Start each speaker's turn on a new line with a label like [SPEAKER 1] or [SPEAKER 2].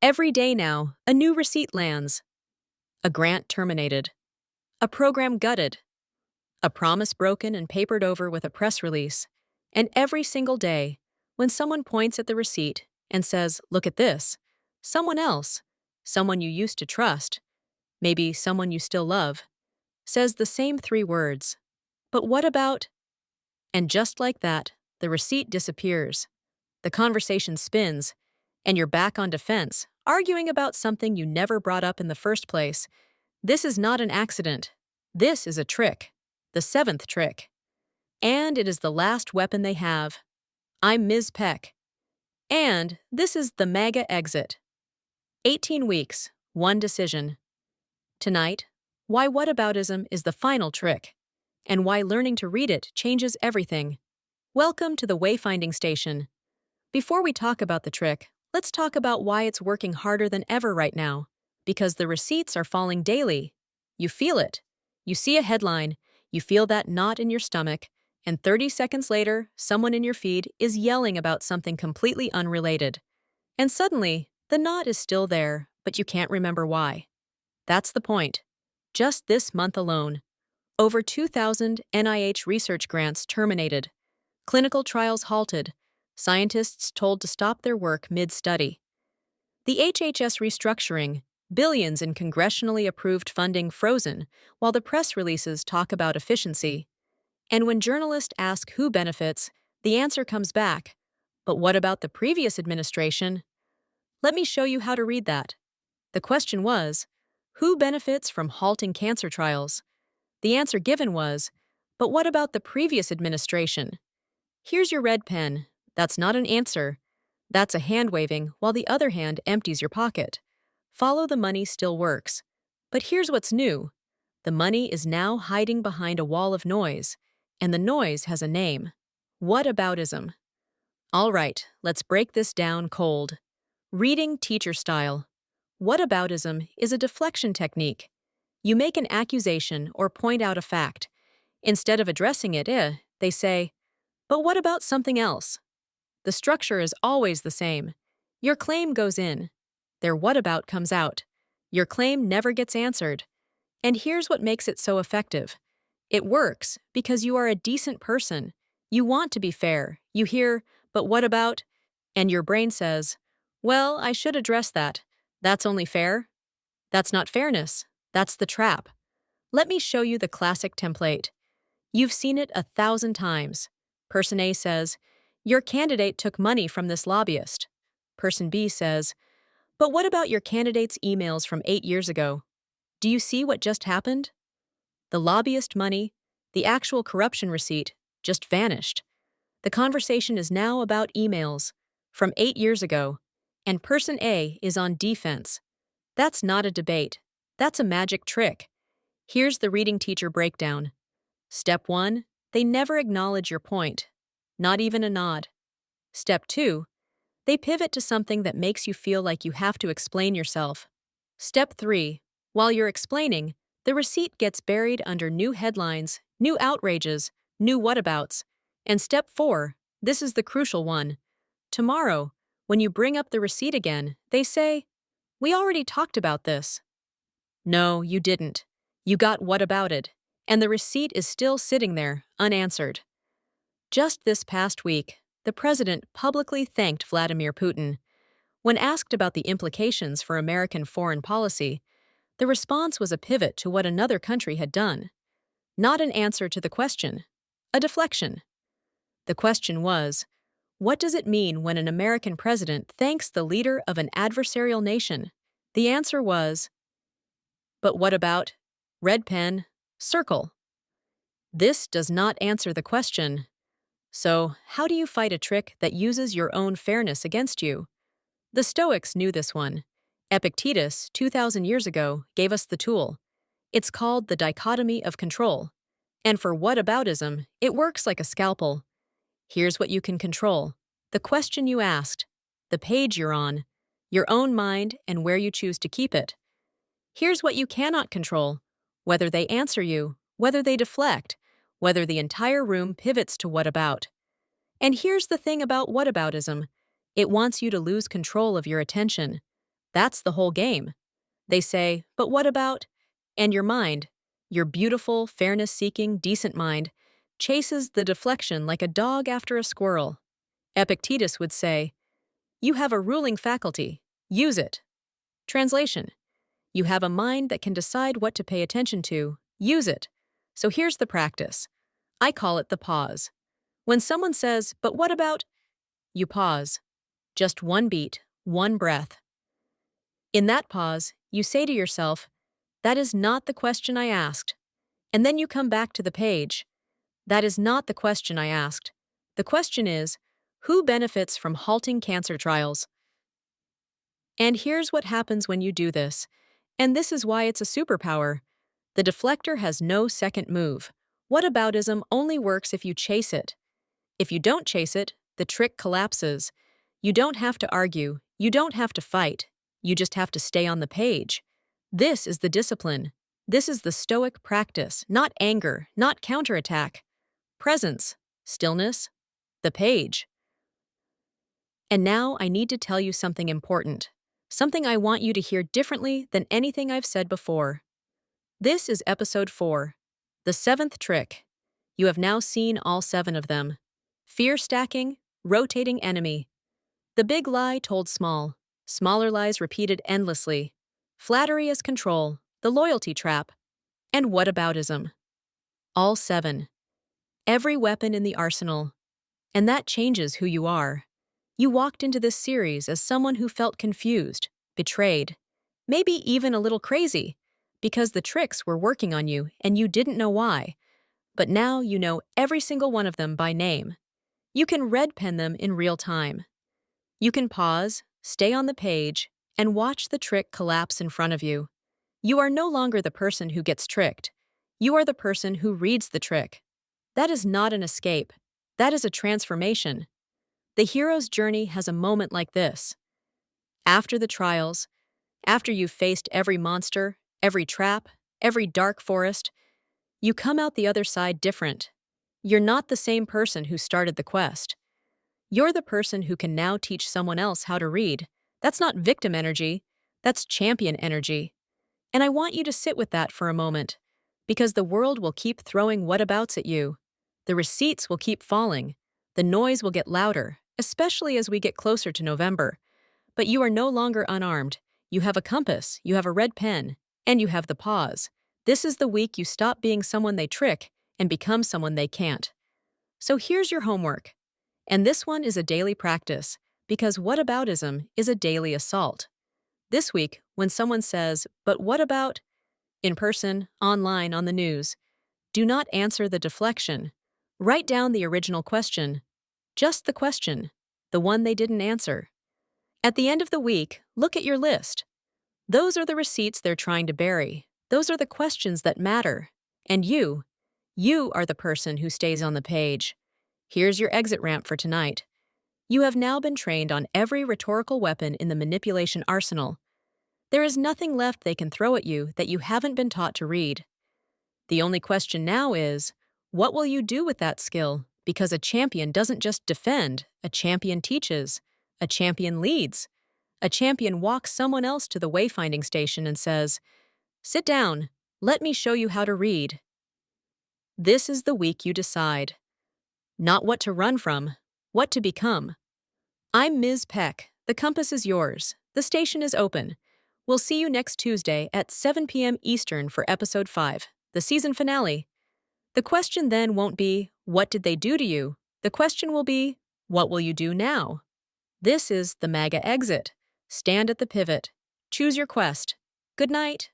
[SPEAKER 1] Every day now, a new receipt lands. A grant terminated. A program gutted. A promise broken and papered over with a press release. And every single day, when someone points at the receipt and says, "Look at this," someone else, someone you used to trust, maybe someone you still love, says the same three words. But what about? And just like that, the receipt disappears. The conversation spins, and you're back on defense, arguing about something you never brought up in the first place. This is not an accident. This is a trick. The seventh trick. And it is the last weapon they have. I'm Ms. Peck. And this is the MAGA exit. 18 weeks, one decision. Tonight, why whataboutism is the final trick, and why learning to read it changes everything. Welcome to the Wayfinding Station. Before we talk about the trick, let's talk about why it's working harder than ever right now. Because the receipts are falling daily. You feel it. You see a headline, you feel that knot in your stomach, and 30 seconds later, someone in your feed is yelling about something completely unrelated. And suddenly, the knot is still there, but you can't remember why. That's the point. Just this month alone, over 2,000 NIH research grants terminated, clinical trials halted, scientists told to stop their work mid-study. The HHS restructuring, billions in congressionally approved funding frozen, while the press releases talk about efficiency. And when journalists ask who benefits, the answer comes back. But what about the previous administration? Let me show you how to read that. The question was, who benefits from halting cancer trials? The answer given was, but what about the previous administration? Here's your red pen. That's not an answer. That's a hand waving while the other hand empties your pocket. Follow the money still works. But here's what's new. The money is now hiding behind a wall of noise, and the noise has a name. Whataboutism. All right, let's break this down cold. Reading teacher style. Whataboutism is a deflection technique. You make an accusation or point out a fact. Instead of addressing it, they say, but what about something else? The structure is always the same. Your claim goes in. Their whatabout comes out. Your claim never gets answered. And here's what makes it so effective. It works because you are a decent person. You want to be fair. You hear, but what about? And your brain says, well, I should address that. That's only fair. That's not fairness. That's the trap. Let me show you the classic template. You've seen it 1,000 times. Person A says, your candidate took money from this lobbyist. Person B says, but what about your candidate's emails from 8 years ago? Do you see what just happened? The lobbyist money, the actual corruption receipt, just vanished. The conversation is now about emails from 8 years ago, and person A is on defense. That's not a debate. That's a magic trick. Here's the reading teacher breakdown. Step 1, they never acknowledge your point. Not even a nod. Step 2, they pivot to something that makes you feel like you have to explain yourself. Step 3, while you're explaining, the receipt gets buried under new headlines, new outrages, new whatabouts. And step 4, this is the crucial one. Tomorrow, when you bring up the receipt again, they say, we already talked about this. No, you didn't. You got whatabouted, and the receipt is still sitting there, unanswered. Just this past week, the president publicly thanked Vladimir Putin. When asked about the implications for American foreign policy, the response was a pivot to what another country had done. Not an answer to the question, a deflection. The question was, what does it mean when an American president thanks the leader of an adversarial nation? The answer was, but what about? Red pen, circle. This does not answer the question. So, how do you fight a trick that uses your own fairness against you? The Stoics knew this one. Epictetus, 2,000 years ago, gave us the tool. It's called the dichotomy of control. And for whataboutism, it works like a scalpel. Here's what you can control. The question you asked, the page you're on, your own mind and where you choose to keep it. Here's what you cannot control. Whether they answer you, whether they deflect, whether the entire room pivots to what about. And here's the thing about whataboutism. It wants you to lose control of your attention. That's the whole game. They say, but what about? And your mind, your beautiful, fairness-seeking, decent mind, chases the deflection like a dog after a squirrel. Epictetus would say, you have a ruling faculty. Use it. Translation: you have a mind that can decide what to pay attention to. Use it. So here's the practice. I call it the pause. When someone says, but what about? You pause. Just one beat, one breath. In that pause, you say to yourself, that is not the question I asked. And then you come back to the page. That is not the question I asked. The question is, who benefits from halting cancer trials? And here's what happens when you do this. And this is why it's a superpower. The deflector has no second move. Whataboutism only works if you chase it. If you don't chase it, the trick collapses. You don't have to argue. You don't have to fight. You just have to stay on the page. This is the discipline. This is the stoic practice, not anger, not counterattack. Presence, stillness, the page. And now I need to tell you something important. Something I want you to hear differently than anything I've said before. This is episode 4, the 7th trick. You have now seen all 7 of them. Fear stacking, rotating enemy. The big lie told small, smaller lies repeated endlessly. Flattery as control, the loyalty trap, and whataboutism. All 7. Every weapon in the arsenal. And that changes who you are. You walked into this series as someone who felt confused, betrayed, maybe even a little crazy, because the tricks were working on you and you didn't know why. But now you know every single one of them by name. You can red pen them in real time. You can pause, stay on the page, and watch the trick collapse in front of you. You are no longer the person who gets tricked. You are the person who reads the trick. That is not an escape. That is a transformation. The hero's journey has a moment like this. After the trials, after you've faced every monster, every trap, every dark forest, you come out the other side different. You're not the same person who started the quest. You're the person who can now teach someone else how to read. That's not victim energy, that's champion energy. And I want you to sit with that for a moment, because the world will keep throwing whatabouts at you. The receipts will keep falling. The noise will get louder, especially as we get closer to November. But you are no longer unarmed. You have a compass, you have a red pen, and you have the pause. This is the week you stop being someone they trick and become someone they can't. So here's your homework. And this one is a daily practice, because whataboutism is a daily assault. This week, when someone says, but what about? In person, online, on the news, do not answer the deflection. Write down the original question. Just the question, the one they didn't answer. At the end of the week, look at your list. Those are the receipts they're trying to bury. Those are the questions that matter. And you are the person who stays on the page. Here's your exit ramp for tonight. You have now been trained on every rhetorical weapon in the manipulation arsenal. There is nothing left they can throw at you that you haven't been taught to read. The only question now is, what will you do with that skill? Because a champion doesn't just defend, a champion teaches, a champion leads. A champion walks someone else to the Wayfinding Station and says, sit down, let me show you how to read. This is the week you decide. Not what to run from, what to become. I'm Ms. Peck. The compass is yours. The station is open. We'll see you next Tuesday at 7 p.m. Eastern for Episode 5, the season finale. The question then won't be, what did they do to you? The question will be, what will you do now? This is the MAGA exit. Stand at the pivot. Choose your quest. Good night.